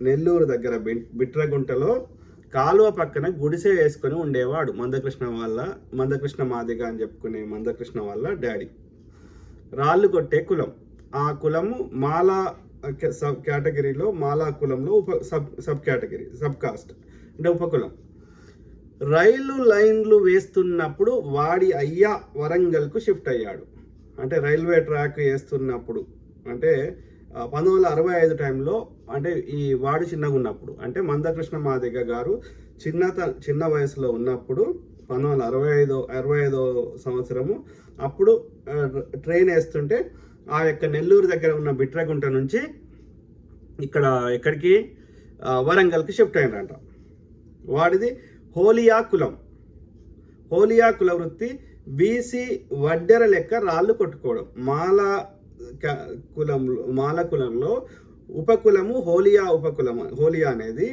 నెల్లూరు దగ్గర బిట్రగుంటలో కాలువ పక్కన గుడిసె వేసుకొని ఉండేవాడు మందకృష్ణ మాదిగ అని చెప్పుకునే మందకృష్ణ వాళ్ళ డాడీ. రాళ్ళు కొట్టే కులం. ఆ కులము మాలా సబ్ కేటగిరీలో, మాలా కులంలో సబ్ కేటగిరీ, సబ్ కాస్ట్ అంటే ఉపకులం. రైలు లైన్లు వేస్తున్నప్పుడు వాడి అయ్యా వరంగల్కు షిఫ్ట్ అయ్యాడు. అంటే రైల్వే ట్రాక్ వేస్తున్నప్పుడు, అంటే 1965 టైంలో, అంటే ఈ వాడు చిన్నగా ఉన్నప్పుడు, అంటే మందకృష్ణ మాదిగ గారు చిన్న వయసులో ఉన్నప్పుడు 1965 సంవత్సరము అప్పుడు ట్రైన్ వేస్తుంటే ఆ యొక్క నెల్లూరు దగ్గర ఉన్న బిట్రగుంట నుంచి ఇక్కడ ఎక్కడికి వరంగల్కి షిఫ్ట్ అయినారంట. వాడిది హోలియా కులం. హోలియా కుల వృత్తి బీసీ వడ్డెర లెక్క రాళ్ళు కొట్టుకోవడం. మాల కులంలో ఉపకులము హోలియా ఉపకులం. హోలియా అనేది